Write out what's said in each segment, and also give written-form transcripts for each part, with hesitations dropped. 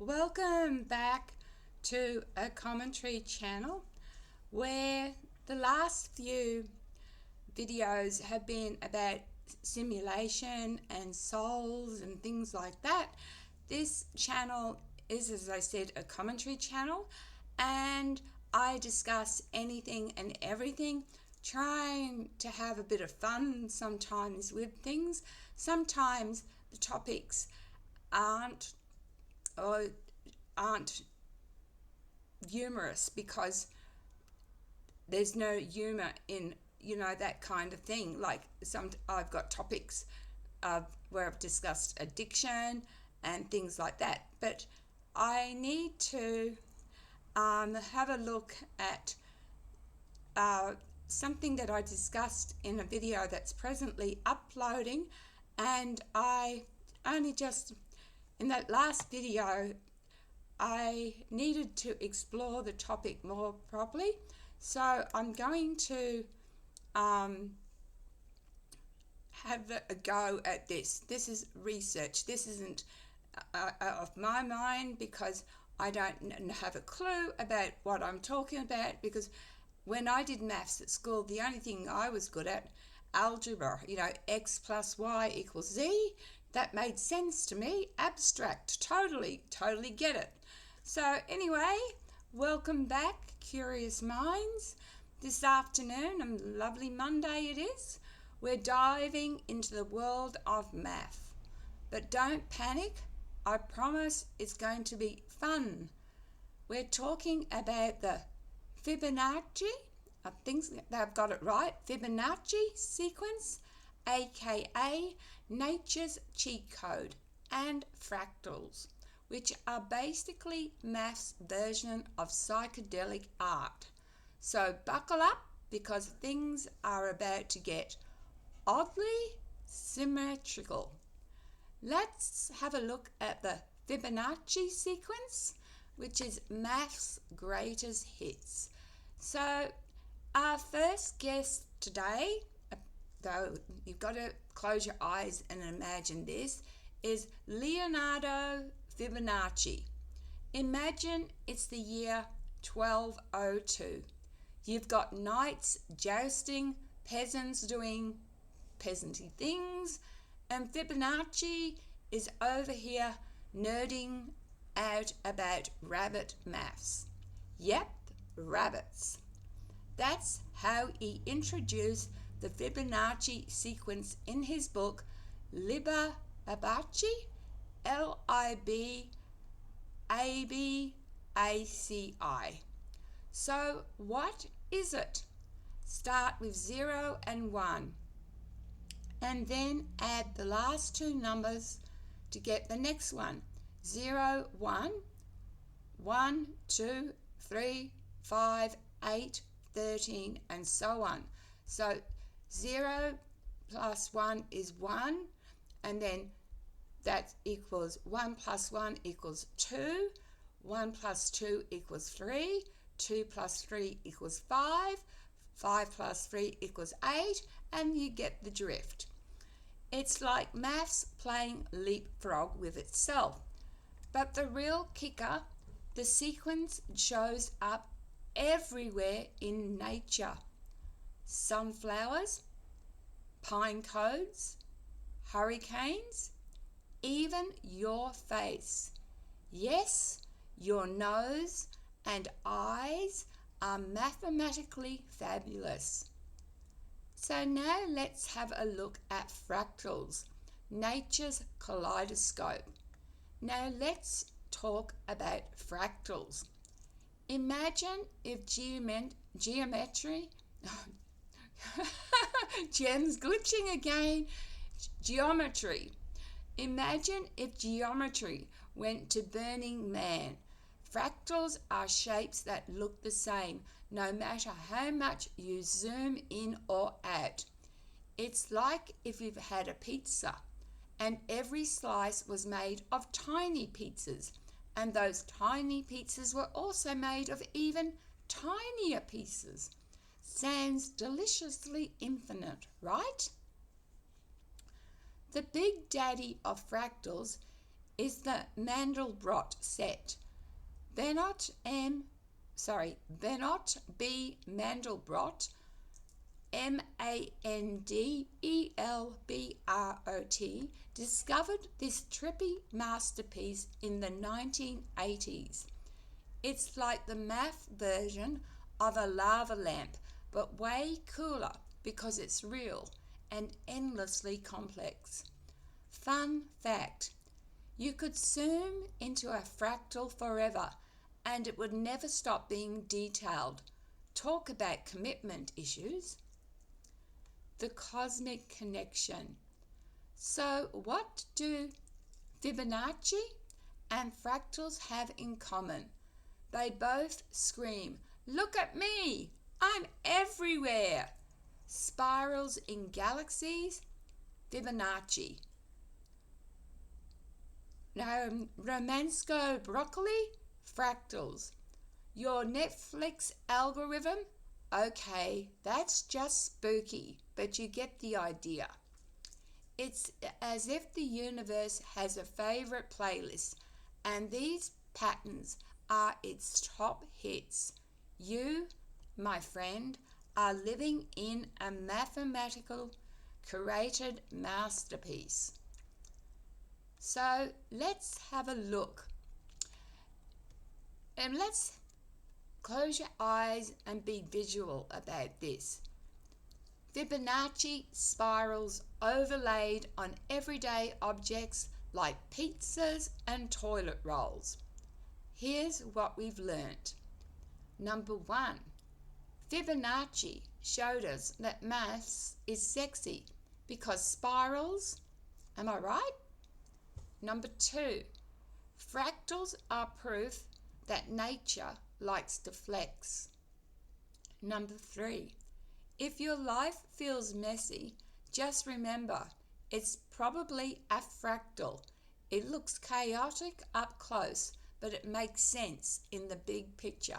Welcome back to a commentary channel where the last few videos have been about simulation and souls and things like that. This channel is, as I said, a commentary channel, and I discuss anything and everything, trying to have a bit of fun sometimes with things. Sometimes the topics aren't humorous because there's no humor in that kind of thing. Like I've got topics where I've discussed addiction and things like that, but I need to have a look at something that I discussed in a video that's presently uploading, and I only just in that last video I needed to explore the topic more properly, so I'm going to have a go at this. This is research. This isn't of my mind because I don't have a clue about what I'm talking about, because when I did maths at school, the only thing I was good at, algebra, x plus y equals z. That made sense to me. Abstract. Totally get it. So anyway, welcome back, curious minds. This afternoon, a lovely Monday it is, we're diving into the world of math. But don't panic. I promise it's going to be fun. We're talking about the Fibonacci, I think they've got it right, Fibonacci sequence, aka nature's cheat code, and fractals, which are basically math's version of psychedelic art. So buckle up, because things are about to get oddly symmetrical. Let's have a look at the Fibonacci sequence, which is math's greatest hits. So our first guest today, though you've got to close your eyes and imagine this, is Leonardo Fibonacci. Imagine it's the year 1202. You've got knights jousting, peasants doing peasanty things, and Fibonacci is over here nerding out about rabbit maths. Yep, rabbits. That's how he introduced the Fibonacci sequence in his book Fibonacci, Libabaci. So what is it? Start with 0 and 1, and then add the last two numbers to get the next one. 0, 1, 1, 2, 3, 5, 8, 13, and so on. So 0 plus 1 is 1, and then that equals 1 plus 1 equals 2, 1 plus 2 equals 3, 2 plus 3 equals 5, 5 plus 3 equals 8, and you get the drift. It's like maths playing leapfrog with itself. But the real kicker, the sequence shows up everywhere in nature. Sunflowers, pine cones, hurricanes, even your face. Yes, your nose and eyes are mathematically fabulous. So now let's have a look at fractals, nature's kaleidoscope. Now let's talk about fractals. Imagine if geometry, Jen's glitching again, geometry. Imagine if geometry went to Burning Man. Fractals are shapes that look the same, no matter how much you zoom in or out. It's like if you've had a pizza, and every slice was made of tiny pizzas, and those tiny pizzas were also made of even tinier pieces. Sounds deliciously infinite, right? The big daddy of fractals is the Mandelbrot set. Bernot B. Mandelbrot, Mandelbrot, discovered this trippy masterpiece in the 1980s. It's like the math version of a lava lamp, but way cooler because it's real and endlessly complex. Fun fact: you could zoom into a fractal forever and it would never stop being detailed. Talk about commitment issues. The cosmic connection. So what do Fibonacci and fractals have in common? They both scream, "Look at me! I'm everywhere!" Spirals in galaxies, Fibonacci. Romanesco broccoli, fractals. Your Netflix algorithm? Okay, that's just spooky, but you get the idea. It's as if the universe has a favorite playlist, and these patterns are its top hits. You, my friend, are living in a mathematical curated masterpiece. So let's have a look. And let's close your eyes and be visual about this. Fibonacci spirals overlaid on everyday objects like pizzas and toilet rolls. Here's what we've learnt. Number 1, Fibonacci showed us that maths is sexy because spirals, am I right? Number 2, fractals are proof that nature likes to flex. Number 3, if your life feels messy, just remember it's probably a fractal. It looks chaotic up close, but it makes sense in the big picture.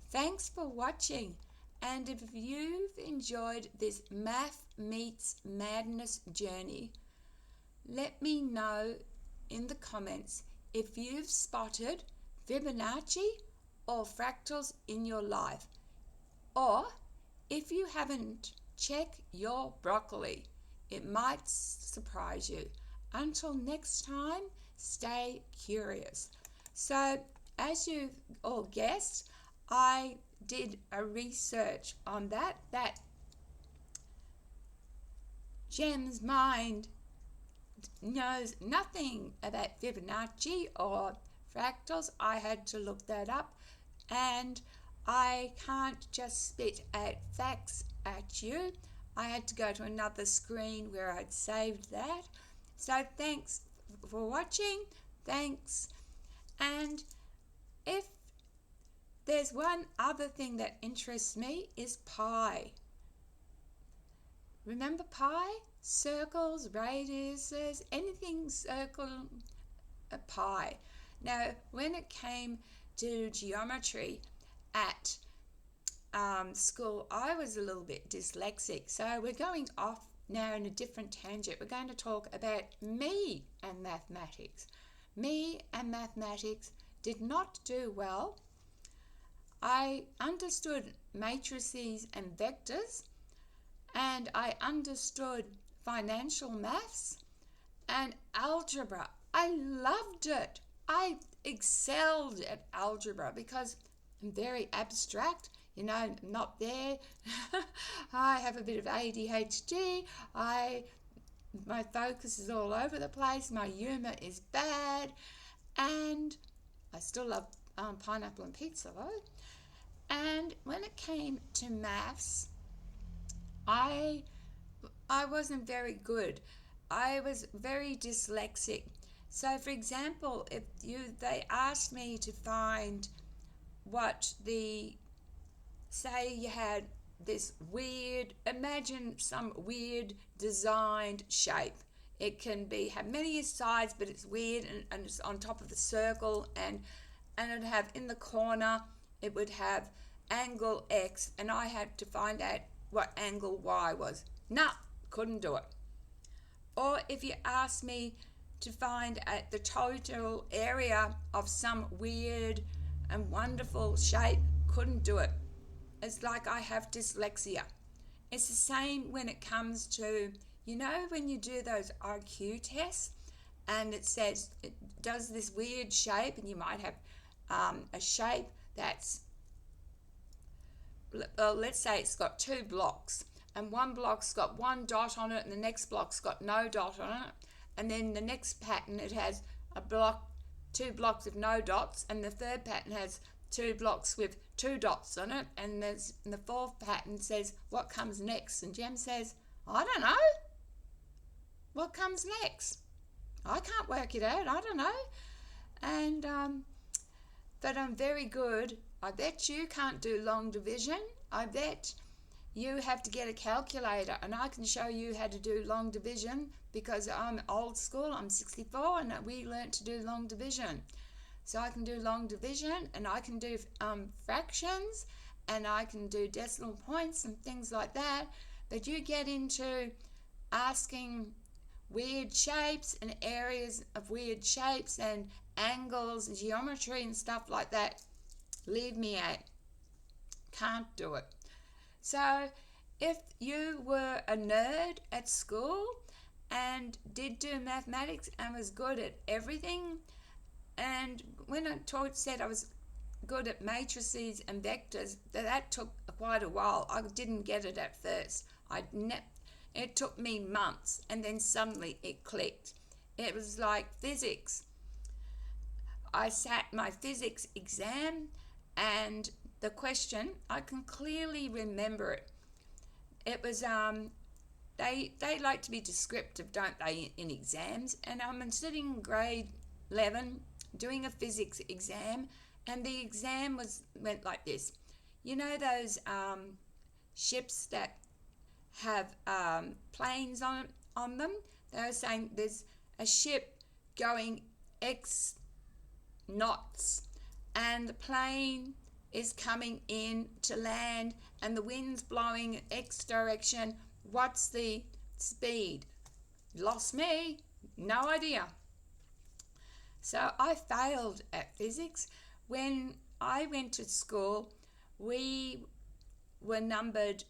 Thanks for watching, and if you've enjoyed this math meets madness journey, let me know in the comments if you've spotted Fibonacci or fractals in your life, or if you haven't, check your broccoli. It might surprise you. Until next time, stay curious. So, as you've all guessed, I did a research on that. Jem's mind knows nothing about Fibonacci or fractals. I had to look that up, and I can't just spit out facts at you. I had to go to another screen where I'd saved that. So thanks for watching. Thanks. And if there's one other thing that interests me is pi. Remember pi? Circles, radiuses, anything circle, a pi. Now, when it came to geometry at school, I was a little bit dyslexic. So we're going off now in a different tangent. We're going to talk about me and mathematics. Me and mathematics did not do well. I understood matrices and vectors, and I understood financial maths and algebra. I loved it. I excelled at algebra because I'm very abstract, I'm not there. I have a bit of ADHD. My focus is all over the place. My humour is bad, and I still love pineapple and pizza though. And when it came to maths, I wasn't very good. I was very dyslexic. So, for example, if they asked me to find say you had this weird, imagine some weird designed shape. It can have many sides, but it's weird, and it's on top of the circle, and it'd have in the corner, it would have angle X, and I had to find out what angle Y was. Couldn't do it. Or if you asked me to find the total area of some weird and wonderful shape. Couldn't do it. It's like I have dyslexia. It's the same when it comes to, when you do those IQ tests and it says it does this weird shape, and you might have a shape that's, well, let's say it's got two blocks, and one block's got one dot on it and the next block's got no dot on it, and then the next pattern it has two blocks with no dots, and the third pattern has two blocks with two dots on it, and the fourth pattern says what comes next, and Jem says, I don't know what comes next. I can't work it out. I don't know. And but I'm very good. I bet you can't do long division. I bet you have to get a calculator, and I can show you how to do long division because I'm old school. I'm 64 and we learnt to do long division. So I can do long division, and I can do fractions, and I can do decimal points and things like that. But you get into asking weird shapes and areas of weird shapes and angles and geometry and stuff like that, leave me out. Can't do it. So if you were a nerd at school and did do mathematics and was good at everything, and when I said I was good at matrices and vectors, that took quite a while. I didn't get it at first. It took me months, and then suddenly it clicked. It was like physics. I sat my physics exam, and the question, I can clearly remember it. It was, they like to be descriptive, don't they, in exams? And I'm sitting in grade 11 doing a physics exam, and the exam went like this. You know those ships that have planes on them? They were saying there's a ship going X knots, and the plane is coming in to land, and the wind's blowing X direction. What's the speed? Lost me. No idea. So I failed at physics. When I went to school, we were numbered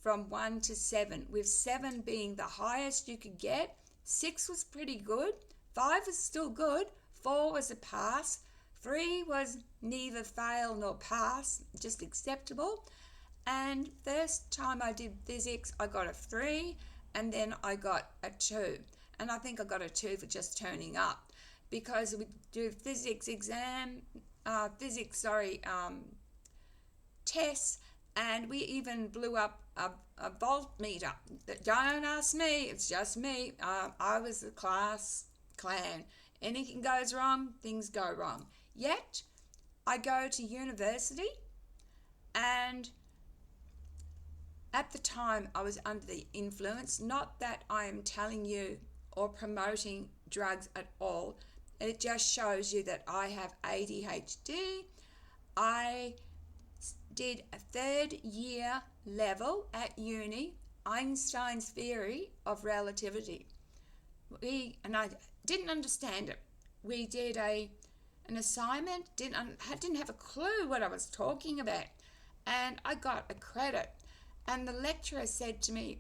from 1 to 7, with 7 being the highest you could get. 6 was pretty good. 5 was still good. 4 was a pass. 3 was neither fail nor pass, just acceptable. And first time I did physics, I got a 3, and then I got a 2. And I think I got a 2 for just turning up, because we do physics tests, and we even blew up a voltmeter. Don't ask me, it's just me. I was the class clown. Anything goes wrong, things go wrong. Yet, I go to university, and at the time I was under the influence. Not that I am telling you or promoting drugs at all. It just shows you that I have ADHD. I did a 3rd year level at uni, Einstein's theory of relativity. And I didn't understand it. We did an assignment, didn't have a clue what I was talking about, and I got a credit. And the lecturer said to me,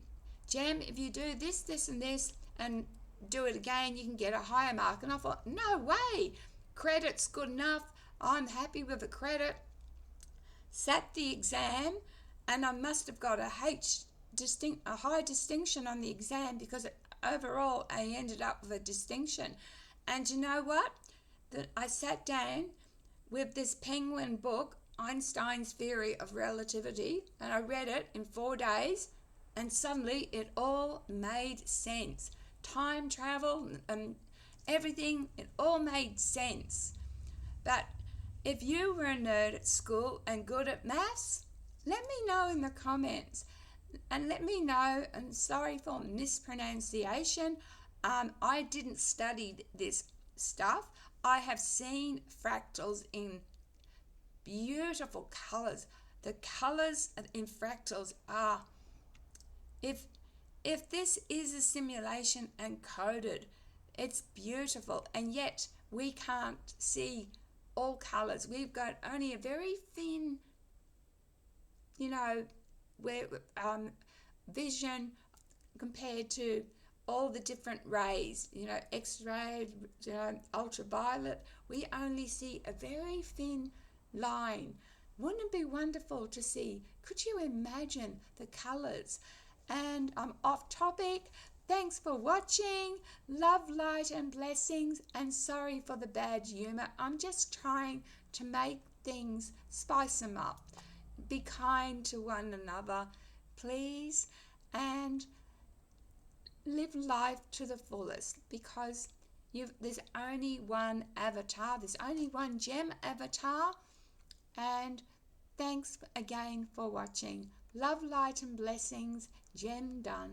Jem, if you do this, this and this, and do it again, you can get a higher mark. And I thought, no way, credit's good enough. I'm happy with a credit. Sat the exam, and I must have got a high distinction on the exam, because overall I ended up with a distinction. And you know what? I sat down with this penguin book, Einstein's Theory of Relativity, and I read it in 4 days, and suddenly it all made sense. Time travel and everything, it all made sense. But if you were a nerd at school and good at maths, let me know in the comments, and let me know, and sorry for mispronunciation, I didn't study this stuff. I have seen fractals in beautiful colours. The colours in fractals are, if this is a simulation and coded, It's beautiful, and yet we can't see all colours. We've got only a very thin, you know, where vision compared to all the different rays, X-ray, ultraviolet. We only see a very thin line. Wouldn't it be wonderful to see? Could you imagine the colours? And I'm off topic. Thanks for watching. Love, light and blessings, and sorry for the bad humour. I'm just trying to make things, spice them up. Be kind to one another, please, and live life to the fullest, because there's only one avatar, there's only one gem avatar. And thanks again for watching. Love, light and blessings. Gem done.